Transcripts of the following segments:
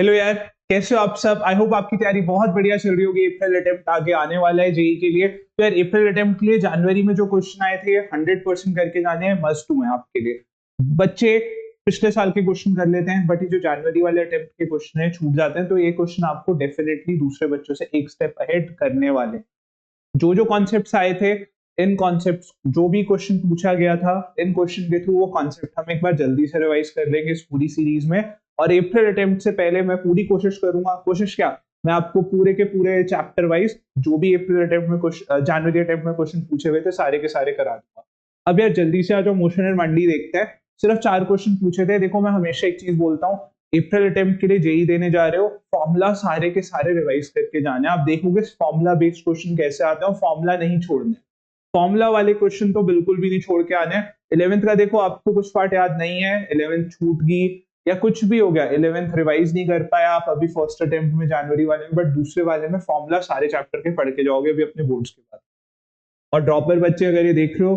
Hello यार, कैसे हो आप सब। आई होप आपकी तैयारी बहुत बढ़िया चल रही होगी। अप्रैल अटेम्प्ट आगे आने वाला है जेई के लिए। तो यार अप्रैल अटेम्प्ट के लिए जनवरी में जो क्वेश्चन आए थे 100% करके जाने हैं, मस्ट टू है आपके लिए। बच्चे पिछले साल के क्वेश्चन कर लेते हैं, बट ये जो जनवरी वाले अटेम्प्ट के क्वेश्चन है छूट जाते हैं, तो ये क्वेश्चन आपको डेफिनेटली दूसरे बच्चों से एक स्टेप अहेड करने वाले हैं। जो जो कॉन्सेप्ट्स आए थे, इन कॉन्सेप्ट्स जो भी क्वेश्चन पूछा गया था, इन क्वेश्चन के थ्रू वो कॉन्सेप्ट हम एक बार जल्दी से रिवाइज कर लेंगे इस पूरी सीरीज में। और अप्रैल अटेम्प्ट से पहले मैं पूरी कोशिश करूंगा, कोशिश क्या, मैं आपको पूरे के पूरे चैप्टर वाइज जो भी अप्रैल अटेम्प्ट में क्वेश्चन, जनवरी अटेम्प्ट में क्वेश्चन पूछे हुए थे, सारे के सारे करा दूंगा। अब यार जल्दी से आ जाओ, मोशन एंड मंडी देखते हैं। सिर्फ 4 क्वेश्चन पूछे थे। देखो, मैं हमेशा एक चीज बोलता हूँ, अप्रैल अटेम्प्ट के लिए जेई देने जा रहे हो, फॉर्मूला सारे के सारे रिवाइज करके जाने। आप देखोगे फॉर्मूला बेस्ड क्वेश्चन कैसे आते हैं, फॉर्मूला नहीं छोड़ने। फॉर्मूला वाले क्वेश्चन तो बिल्कुल भी नहीं छोड़ के आने। 11th का देखो, आपको कुछ पार्ट याद नहीं है, 11th छूट गई या कुछ भी हो गया, 11th रिवाइज नहीं कर पाया आप अभी फर्स्ट अटेम्प्ट में जनवरी वाले में, बट दूसरे वाले में फॉर्मूला सारे चैप्टर के पढ़ के जाओगे अभी अपने बोर्ड्स के बाद। और ड्रॉपर बच्चे अगर ये देख रहे हो,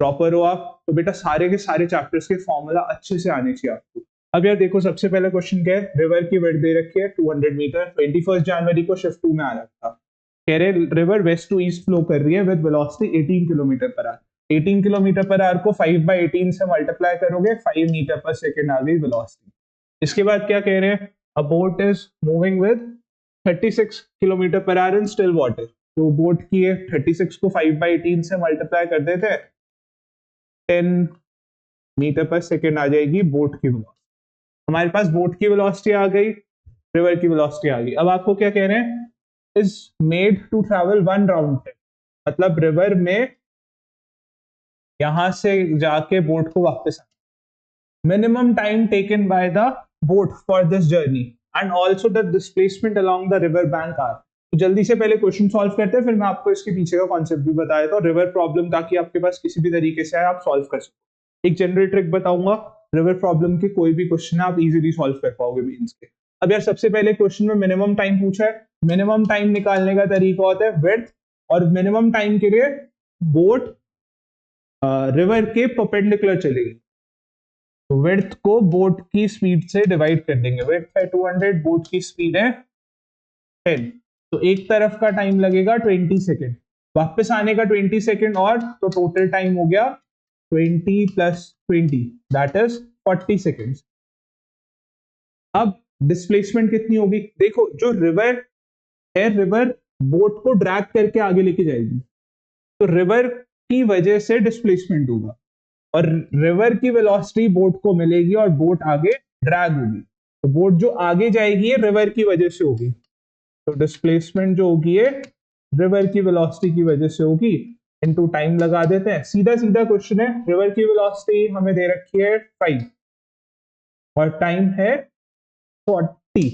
ड्रॉपर हो आप, तो बेटा सारे के सारे चैप्टर्स के फॉर्मूला अच्छे से आने चाहिए आपको। अब यार देखो, सबसे पहला क्वेश्चन क्या है, रिवर की विड्थ दे रखी है 200 मीटर, 21 जनवरी को शिफ्ट 2 में आ रखा। कह रहे river west to east flow कर रही है with velocity 18 kilometre per hour. 18 kilometre per hour को 5/18 से मल्टीप्लाई करोगे, 5 मीटर पर सेकेंड आ गई वेलोसिटी। इसके बाद क्या कह रहे हैं, अ boat is moving with 36 kilometre per our in still water. तो बोट की है 36 को 5/18 से मल्टीप्लाई कर देते हैं, 10 मीटर पर सेकेंड आ जाएगी बोट की वेलोसिटी। हमारे पास बोट की वेलोसिटी आ गई, रिवर की वेलोसिटी आ गई। अब आपको क्या कह रहे हैं, is made to travel 1 round trip. मतलब रिवर में यहां से जाके बोट को वापस आना। Minimum time taken by the boat for this journey and also the displacement along the river bank are. तो जल्दी से पहले क्वेश्चन सॉल्व करते हैं, फिर मैं आपको इसके पीछे का कॉन्सेप्ट भी बता देता हूँ, रिवर प्रॉब्लम, ताकि आपके पास किसी भी तरीके से आए आप सॉल्व कर सको। एक जनरल ट्रिक बताऊंगा, रिवर प्रॉब्लम के कोई भी क्वेश्चन आप इजीली सॉल्व कर पाओगे मेंस के। अब यार सबसे पहले क्वेश्चन में मिनिमम टाइम पूछा है। मिनिमम टाइम निकालने का तरीका होता है विड्थ, और मिनिमम टाइम के लिए बोट रिवर के परपेंडिकुलर चलेगी। तो विड्थ को बोट की स्पीड से डिवाइड कर देंगे। विड्थ है 200, बोट की स्पीड है 10। तो एक तरफ का टाइम लगेगा 20 सेकेंड, वापस आने का 20 सेकेंड, और तो टोटल टाइम हो गया 20 + 20, दैट इज 40 सेकेंड्स। अब डिस्प्लेसमेंट कितनी होगी, देखो जो रिवर है, रिवर बोट को ड्रैग करके आगे लेके जाएगी, तो रिवर की वजह से डिस्प्लेसमेंट होगा, और रिवर की वेलोसिटी बोट को मिलेगी और बोट आगे ड्रैग होगी। तो बोट जो आगे जाएगी रिवर की वजह से होगी, तो डिस्प्लेसमेंट जो होगी ये रिवर की वेलोसिटी की वजह से होगी। इनटू टाइम लगा देते हैं, सीधा सीधा क्वेश्चन है। रिवर की वेलोसिटी हमें दे रखी है 5 और टाइम है 40,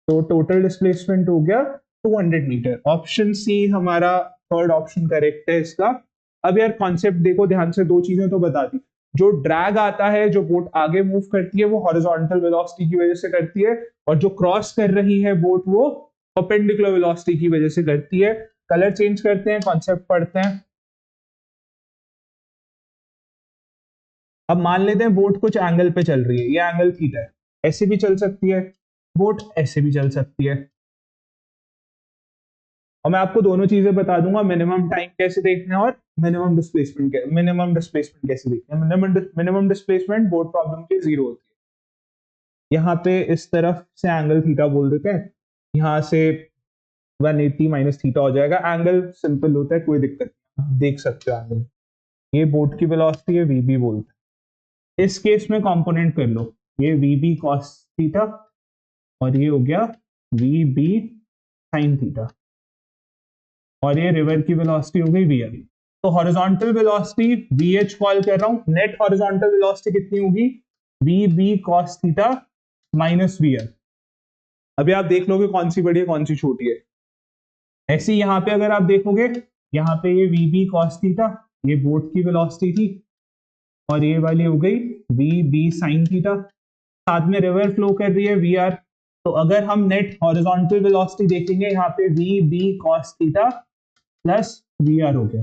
तो टोटल डिस्प्लेसमेंट हो गया 200 मीटर। ऑप्शन सी हमारा थर्ड ऑप्शन करेक्ट है इसका। अब यार कॉन्सेप्ट देखो ध्यान से, दो चीजें तो बता दी। जो ड्रैग आता है, जो बोट आगे मूव करती है, वो हॉरिजॉन्टल वेलोसिटी की वजह से करती है, और जो क्रॉस कर रही है बोट, वो परपेंडिकुलर वेलोसिटी की वजह से करती है। कलर चेंज करते हैं, कॉन्सेप्ट पढ़ते हैं। अब मान लेते हैं बोट कुछ एंगल पे चल रही है, ये एंगल थीटा है, ऐसे भी चल सकती है बोट, ऐसे भी चल सकती है। और मैं आपको दोनों चीजें बता दूंगा, मिनिमम टाइम कैसे देखना है और मिनिमम डिस्प्लेसमेंट कैसे देखना है। मिनिमम डिस्प्लेसमेंट बोट प्रॉब्लम के 0 होती है। यहाँ पे इस तरफ से एंगल थीटा बोल देते हैं, यहाँ से 180 माइनस थीटा हो जाएगा। एंगल सिंपल होता है, कोई दिक्कत नहीं, देख सकते हो एंगल। ये बोट की वेलोसिटी है, वीबी बोलते हैं। इस केस में कंपोनेंट कर लो, ये वीबी कॉस थीटा और ये हो गया वीबी साइन थीटा, और ये रिवर की वेलोसिटी हो गई वी। तो हॉरिजॉन्टल वेलोसिटी VH कॉल कर रहा हूं, नेट हॉरिजॉन्टल वेलोसिटी कितनी होगी, VB cos theta minus VR। अभी आप देख लोगे कौन सी बड़ी है कौन सी छोटी है। ऐसे यहां पे अगर आप देखोगे, यहाँ पे ये VB cos थीटा, ये बोट की वेलोसिटी थी, और ये वाली हो गई VB sin थीटा। साथ में रिवर फ्लो कर रही है VR। तो अगर हम नेट हॉरिजॉन्टल वेलोसिटी देखेंगे, यहाँ पे VB cos theta plus VR हो गया,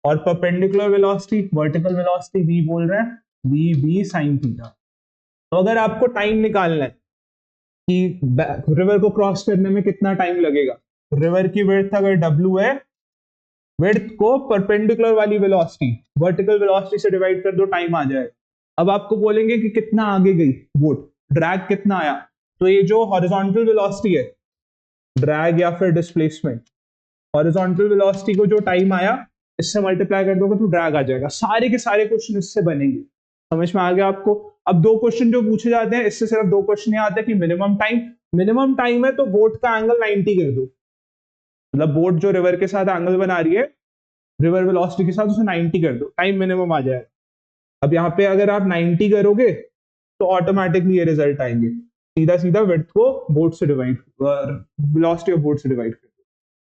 और perpendicular velocity, vertical velocity v बोल रहे हैं, वी बी साइन थीटा। तो अगर आपको टाइम निकालना है, कि रिवर को क्रॉस करने में कितना टाइम लगेगा। रिवर की विड्थ अगर W है, विड्थ को परपेंडिकुलर वाली वेलोसिटी वर्टिकल वेलोसिटी से डिवाइड कर दो, टाइम आ जाएगा। अब आपको बोलेंगे कि कितना आगे गई बोट, ड्रैग कितना आया, तो ये जो हॉरिजॉन्टल वेलोसिटी है, ड्रैग या फिर डिस्प्लेसमेंट, हॉरिजॉन्टल वेलोसिटी को जो टाइम आया इससे मल्टीप्लाई कर दोगे तो ड्रैग आ जाएगा। सारे के सारे क्वेश्चन इससे बनेंगे। समझ में आ गया आपको। अब दो क्वेश्चन जो पूछे जाते हैं इससे सिर्फ दो क्वेश्चन ये आते हैं कि मिनिमम टाइम है तो बोट का एंगल 90 कर दो, मतलब बोट जो रिवर के साथ एंगल बना रही है रिवर वेलोसिटी के साथ उसे 90 कर दो, टाइम मिनिमम आ जाएगा। अब यहाँ पे अगर आप 90 करोगे तो ऑटोमेटिकली ये रिजल्ट आएंगे, सीधा सीधा विड्थ को बोट से डिवाइड, वेलोसिटी ऑफ बोट से डिवाइड कर दो।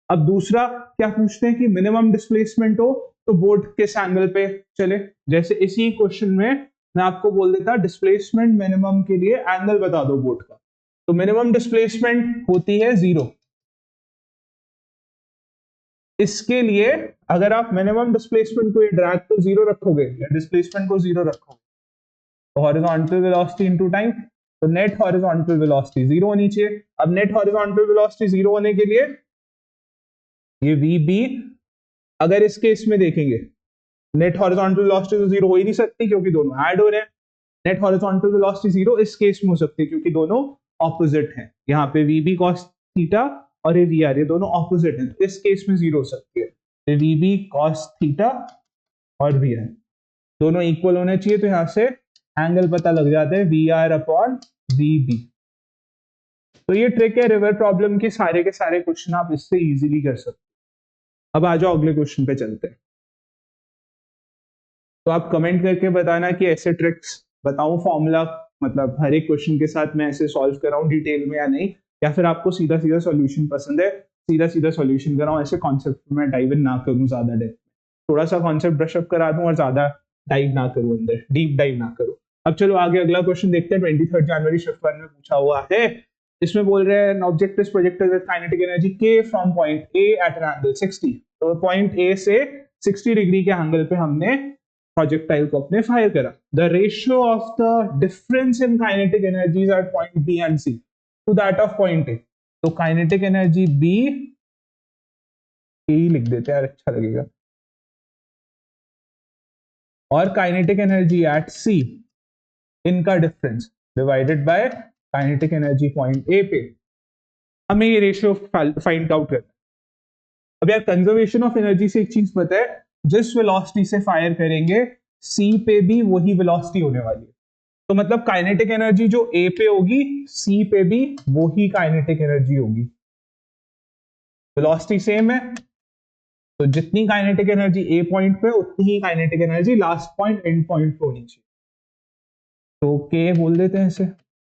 अब दूसरा क्या पूछते हैं कि मिनिमम डिस्प्लेसमेंट हो तो बोट किस एंगल पे चले। जैसे इसी क्वेश्चन में मैं आपको बोल देता डिस्प्लेसमेंट मिनिमम के लिए एंगल बता दो बोट का, तो मिनिमम डिस्प्लेसमेंट होती है 0। इसके लिए अगर आप मिनिमम डिस्प्लेसमेंट को ड्रैग को 0 रखोगे या डिस्प्लेसमेंट को 0 रखोगे तो हॉरिजॉन्टल वेलोसिटी इनटू टाइम, तो नेट हॉरिजॉन्टल वेलोसिटी 0 होनी चाहिए। अब नेट हॉरिजॉन्टल वेलोसिटी 0 होने के लिए ये VB, अगर इस केस में देखेंगे नेट हॉरिजॉन्टल वेलोसिटी तो 0 हो ही नहीं सकती क्योंकि दोनों ऐड हो रहे हैं। नेट हॉरिजॉन्टल वेलोसिटी 0 इस केस में हो सकती है क्योंकि दोनों ऑपोजिट हैं। यहाँ पे VB cos थीटा और ये VR, ये दोनों ऑपोजिट हैं, इस केस में 0 हो सकती है। VB cos थीटा और VR दोनों इक्वल होने चाहिए, तो यहाँ से एंगल पता लग जाता है VR अपॉन VB। तो ये ट्रिक है रिवर प्रॉब्लम के सारे क्वेश्चन आप इससे इजीली कर सकते हो। अब आ जाओ अगले क्वेश्चन पे चलते हैं। तो आप कमेंट करके बताना कि ऐसे ट्रिक्स बताऊं फॉर्मूला, मतलब हर एक क्वेश्चन के साथ मैं ऐसे सॉल्व कर रहा हूं डिटेल में या नहीं, या फिर आपको सीधा सीधा सॉल्यूशन पसंद है, सीधा सीधा सॉल्यूशन कराऊं, ऐसे कॉन्सेप्ट में डाइव इन ना करूं ज्यादा डेप्थ, थोड़ा सा कॉन्सेप्ट ब्रश अप करा दूं और ज्यादा डाइव ना करूं, अंदर डीप डाइव ना करूं। अब चलो आगे अगला क्वेश्चन देखते हैं। 23 जनवरी शिफ्ट 1 में पूछा हुआ है। इसमें बोल रहे हैं object is projected with kinetic energy K from point A at an angle 60। तो पॉइंट A से 60 डिग्री के एंगल पे हमने प्रोजेक्टाइल को अपने फायर करा। The ratio of the difference in kinetic energies at point B and C to that of point A। तो kinetic energy B ही लिख देते हैं यार, अच्छा लगेगा, और काइनेटिक एनर्जी एट C, इनका difference divided by kinetic energy point A पे, हमें ये रेशियो फाइंड आउट करना है। अब यार कंजर्वेशन ऑफ एनर्जी से एक चीज पता है, जिस वेलोसिटी से फायर करेंगे C पे भी वही वेलोसिटी होने वाली है। तो मतलब काइनेटिक एनर्जी जो A पे होगी C पे भी वही काइनेटिक एनर्जी होगी। वेलोसिटी सेम है तो जितनी काइनेटिक एनर्जी A पॉइंट पे उतनी ही kinetic energy last point end point पे होनी चाहिए। तो K बोल देते हैं इसे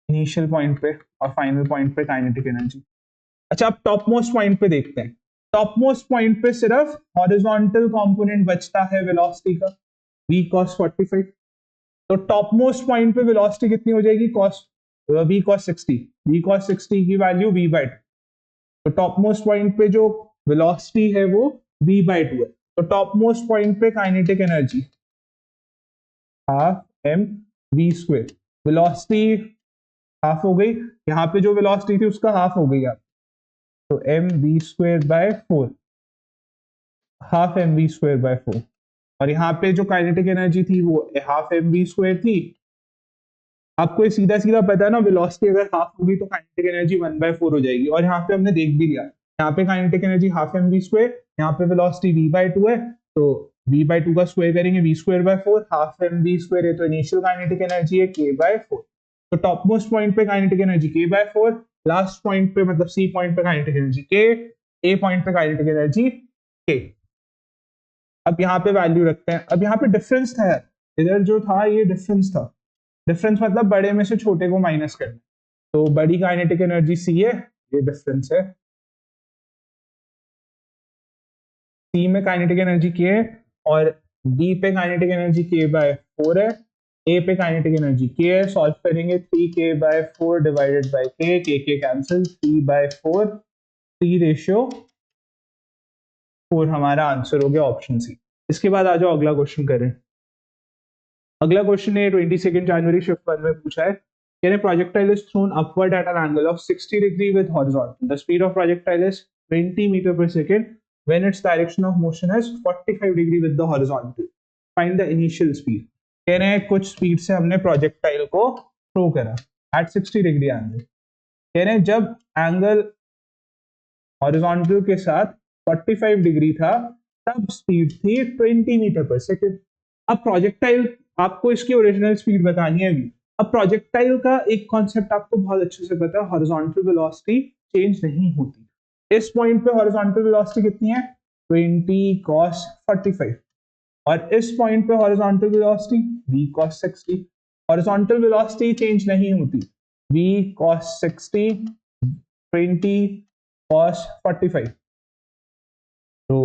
इनिशियल पॉइंट पे और फाइनल पॉइंट पे काइनेटिक एनर्जी। अच्छा अब टॉप मोस्ट पॉइंट पे देखते हैं। टॉप मोस्ट पॉइंट पे सिर्फ हॉरिजॉन्टल कंपोनेंट बचता है वेलोसिटी का, v cos 45। तो टॉप मोस्ट पॉइंट पे वेलोसिटी कितनी हो जाएगी, v cos 60। v cos 60 की वैल्यू v/2। तो टॉप मोस्ट पॉइंट पे जो वेलोसिटी है वो v/2 है। तो टॉप मोस्ट पॉइंट पे kinetic energy half mv²। Velocity half हो गई, यहाँ पे जो वेलोसिटी थी उसका हाफ हो गई आप, तो mv²/4, हाफ mv²/4। और यहाँ पे जो काइनेटिक एनर्जी थी वो हाफ mv² थी। आपको ये सीधा सीधा पता है ना, वेलोसिटी अगर हाफ होगी तो काइनेटिक एनर्जी 1/4 हो जाएगी। और यहाँ पे हमने देख भी लिया, यहाँ पे काइनेटिक एनर्जी हाफ mv², यहाँ पे वेलोसिटी v/2 है, तो v/2 का स्क्वायर करेंगे v²/4, हाफ mv² है तो इनिशियल काइनेटिक एनर्जी है k/4। तो टॉप मोस्ट पॉइंट पे kinetic energy k/4, last point पे मतलब C पॉइंट पे kinetic energy k, A point पे काइनेटिक एनर्जी k। अब यहाँ पे वैल्यू रखते हैं। अब यहाँ पे डिफरेंस था यार, इधर जो था ये डिफरेंस था, डिफरेंस मतलब बड़े में से छोटे को माइनस करना। तो बड़ी काइनेटिक एनर्जी C है, ये डिफरेंस है। C में काइनेटिक एनर्जी k है और B पे काइनेटिक एनर्जी k/4 है, A पे काइनेटिक एनर्जी k है। सॉल्व करेंगे 3k/4 divided by k cancel, 3/4, 3/4 हमारा आंसर हो गया ऑप्शन सी। इसके बाद आ जाओ अगला क्वेश्चन करें। अगला क्वेश्चन है 22 जनवरी शिफ्ट 1 में पूछा है। Can a projectile is thrown upward at an angle of 60 degree with horizontal? The speed of projectile is 20 meter per second when its direction of motion is 45 degree with the horizontal. Find the initial speed. कह रहे हैं कुछ speed से हमने projectile को throw करा at 60 degree angle. कह रहे हैं जब एंगल हॉरिजॉन्टल के साथ 45 डिग्री था तब स्पीड थी 20 मीटर पर सेकेंड. अब प्रोजेक्टाइल आपको इसकी ओरिजिनल स्पीड बतानी है अभी. अब प्रोजेक्टाइल का एक कॉन्सेप्ट आपको बहुत अच्छे से पता है, हॉरिजॉन्टल वेलोसिटी चेंज नहीं होती. इस पॉइंट पे हॉरिजॉन्टल वेलोसिटी कितनी है 20 cos 45 और इस पॉइंट पे horizontal velocity v cos 60. Horizontal velocity change नहीं होती. v cos 60 20 cos 45. तो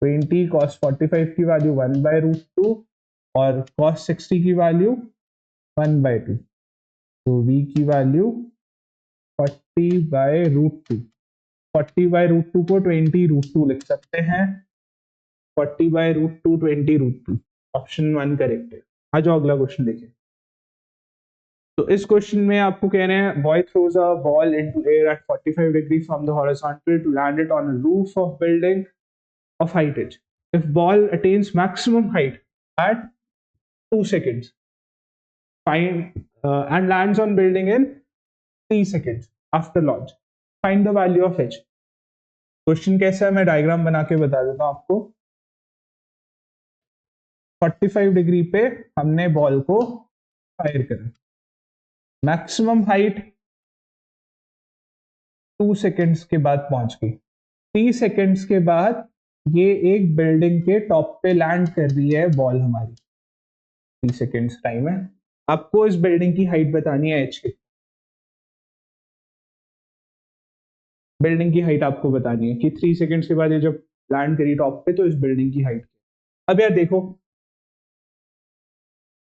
20 cos 45 की वैल्यू 1/√2 और cos 60 की वैल्यू 1/2. तो v की वैल्यू 40/√2. 40/√2 को 20√2 लिख सकते हैं. 40/√2 20√2. ऑप्शन 1 करेक्ट है. आ जाओ अगला क्वेश्चन देखिए. तो इस क्वेश्चन में आपको कह रहे हैं boy throws a ball into air at 45 degree from the horizontal to land it on a roof of building of height h. If ball attains maximum height at 2 seconds, and lands on building in 3 seconds after launch, find the value of h. Question कैसा है मैं diagram बना के बता देता हूं आपको. 45 degree पे हमने बॉल को फायर करा. मैक्सिमम हाइट 2 सेकेंड्स के बाद पहुंच गई. 3 सेकेंड्स के बाद ये एक बिल्डिंग के टॉप पे लैंड कर रही है बॉल हमारी. 3 सेकेंड्स टाइम है. आपको इस बिल्डिंग की हाइट बतानी है एच की. बिल्डिंग की हाइट आपको बतानी है कि 3 सेकेंड्स के बाद ये जब लैंड करी टॉप पे तो इस बिल्डिंग की हाइट. अब यार देखो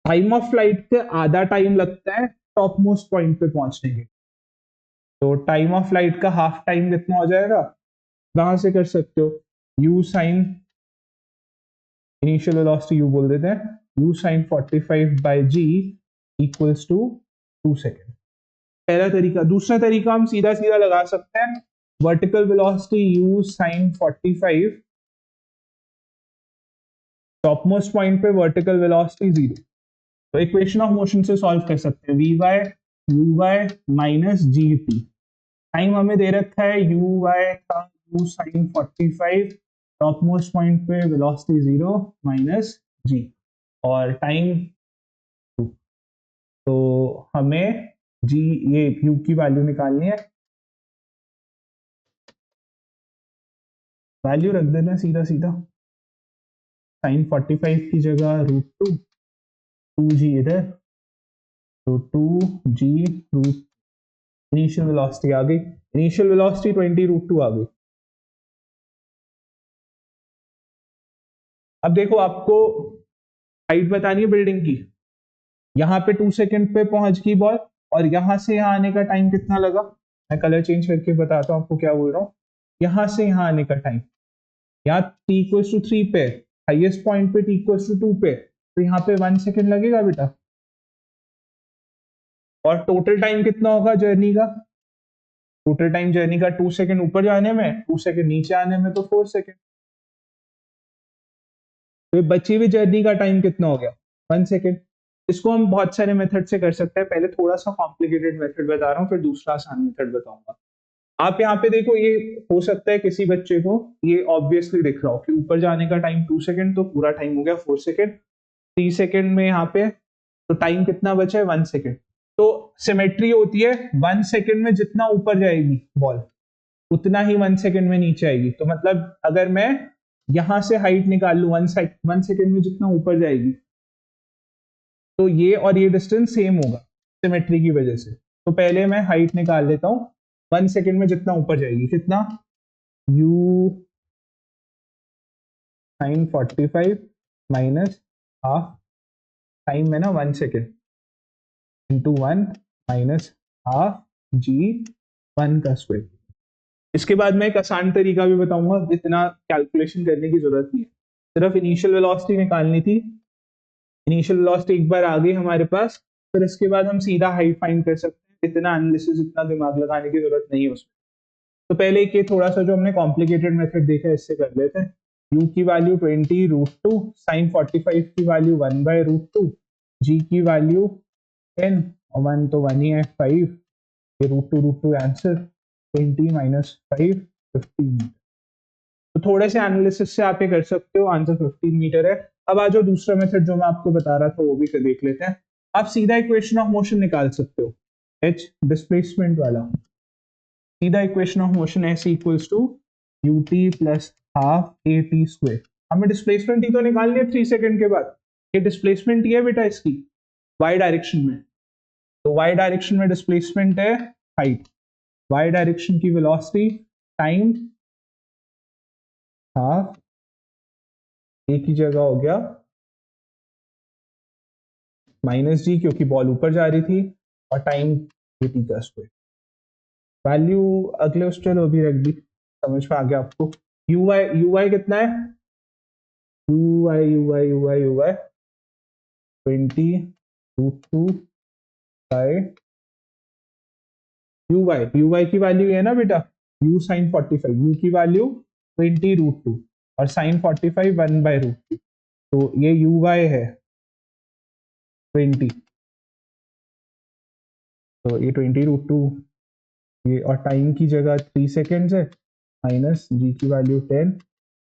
टाइम ऑफ फ्लाइट से आधा टाइम लगता है टॉप मोस्ट पॉइंट पे पहुंचने के. तो टाइम ऑफ फ्लाइट का हाफ टाइम कितना हो जाएगा वहां से कर सकते हो. u sin initial velocity u बोल देते हैं. u sin 45/g equals to 2 second. पहला तरीका. दूसरा तरीका हम सीधा सीधा लगा सकते हैं. Vertical velocity u sin 45 top most point पे वर्टिकल वेलोसिटी 0. तो इक्वेशन ऑफ मोशन से सॉल्व कर सकते हैं. vy minus gt. टाइम हमें दे रखा है uy था u sin 45 top most point पे वेलोसिटी 0 माइनस g और टाइम 2. तो हमें g ये u की वैल्यू निकालनी है. वैल्यू रख देना सीधा सीधा. sin 45 की जगह √2 2g इधर तो 2g रूट इनिशियल वेलोसिटी आ गई. इनिशियल वेलोसिटी 20√2 आ गई. अब देखो आपको हाइट बतानी है बिल्डिंग की. यहाँ पे 2 सेकेंड पे पहुंच गई बॉल और यहां से यहाँ आने का टाइम कितना लगा. मैं कलर चेंज करके बताता हूँ आपको क्या बोल रहा हूँ. यहां से यहाँ आने का टाइम यहाँ t=3 पे हाईएस्ट पॉइंट पे t=2 पे तो यहाँ पे 1 सेकेंड लगेगा बेटा. और टोटल टाइम कितना होगा जर्नी का. टोटल टाइम जर्नी का 2 सेकेंड ऊपर जाने में 2 सेकेंड नीचे आने में तो 4 सेकेंड. तो बची हुई जर्नी का टाइम कितना हो गया 1 सेकेंड. इसको हम बहुत सारे मेथड से कर सकते हैं. पहले थोड़ा सा कॉम्प्लिकेटेड मेथड बता रहा हूँ फिर दूसरा आसान मेथड बताऊंगा. आप यहाँ पे देखो ये हो सकता है किसी बच्चे को ये ऑब्वियसली दिख रहा हो कि ऊपर जाने का टाइम 2 सेकेंड तो पूरा टाइम हो गया 4 सेकेंड. 3 सेकेंड में यहाँ पे तो टाइम कितना बचा है 1 सेकेंड. तो सिमेट्री होती है 1 सेकेंड में जितना ऊपर जाएगी बॉल उतना ही 1 सेकेंड में नीचे आएगी. तो मतलब अगर मैं यहां से हाइट निकाल लू 1 सेकेंड में जितना ऊपर जाएगी तो ये और ये डिस्टेंस सेम होगा सिमेट्री की वजह से. तो पहले मैं हाइट निकाल लेता हूं 1 सेकेंड में जितना ऊपर जाएगी कितना u sin 45 minus half time में ना 1 second into 1 minus half g 1 का स्क्वायर. इसके बाद मैं एक आसान तरीका भी बताऊंगा. इतना कैलकुलेशन करने की जरूरत नहीं है. सिर्फ इनिशियल वेलोसिटी निकालनी थी. इनिशियल वेलोसिटी एक बार आ गई हमारे पास फिर इसके बाद हम सीधा हाइट फाइंड कर सकते हैं, इतना एनालिसिस इतना दिमाग लगाने की जरूरत नहीं है उसमें। तो पहले एक ये थोड़ा सा जो हमने कॉम्प्लिकेटेड मेथड देखा है इससे कर लेते हैं। u की वैल्यू 20√2, sin 45 की वैल्यू 1/√2, g की वैल्यू 10 और 1 तो 1 ही है 5, ये √2 आंसर 20 माइनस 5 15। तो थोड़े से एनालिसिस से आप ये कर सकते हो, आंसर 15 मीटर है। अब आ जाओ दूसरा मेथड जो मैं आपको बता रहा था वो भी देख लेते हैं। आप सीधा इक्वेशन ऑफ मोशन निकाल सकते हो, h डिस्प्लेसमेंट वाला। सीधा इक्वेशन ऑफ मोशन ऐसे equals to ut plus half at square. हमें डिस्प्लेसमेंट ही तो निकाल लिया 3 सेकंड के बाद। ये डिस्प्लेसमेंट ही है बेटा इसकी y डायरेक्शन में। तो y डायरेक्शन में डिस्प्लेसमेंट है हाइट, y डायरेक्शन की वेलोसिटी टाइम हाफ एक ही जगह हो गया माइनस जी, क्योंकि बॉल ऊपर जा रही थी, और टाइम at का स्क्वायर। वैल्यू अगले उस चलो अभी रख दी, समझ में आ गया आपको। ui कितना है, ui 20√2 बाय ui की वैल्यू है ना बेटा u sin 45, u की वैल्यू 20√2 और sin 45 1/√2, तो ये ui है 20, तो ये 20√2 ये, और टाइम की जगह 3 सेकेंड्स है, माइनस जी की वैल्यू 10,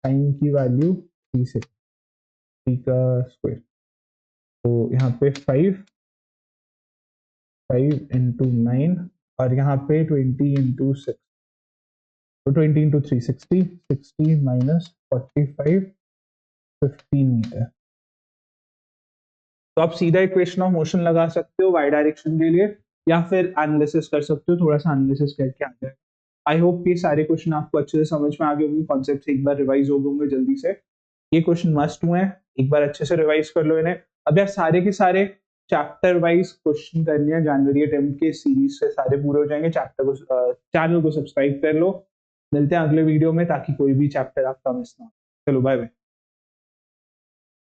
टाइम की वैल्यू 3 सेकेंड, 3 का स्क्वायर, तो यहाँ पे 5 इंटू 9 और यहाँ पे 20 इंटू 6, तो 20 इंटू 3 60 माइनस 45 15 मीटर। तो आप सीधा इक्वेशन ऑफ मोशन लगा सकते हो वाई डायरेक्शन के लिए, या फिर एनालिसिस कर सकते हो, थोड़ा सा एनालिसिस करके आ जाएगा। आई होप ये सारे क्वेश्चन आपको अच्छे से समझ में आ गए होंगे, कॉन्सेप्ट एक बार रिवाइज हो गए होंगे जल्दी से। ये क्वेश्चन मस्ट हुए हैं, एक बार अच्छे से रिवाइज कर लो इन्हें। अब यार सारे के सारे चैप्टर वाइज क्वेश्चन करने हैं, जनवरी अटेम्प्ट के सीरीज से सारे पूरे हो जाएंगे। चैप्टर को चैनल को सब्सक्राइब कर लो, मिलते हैं अगले वीडियो में ताकि कोई भी चैप्टर आपका मिस ना हो। चलो बाय बाय।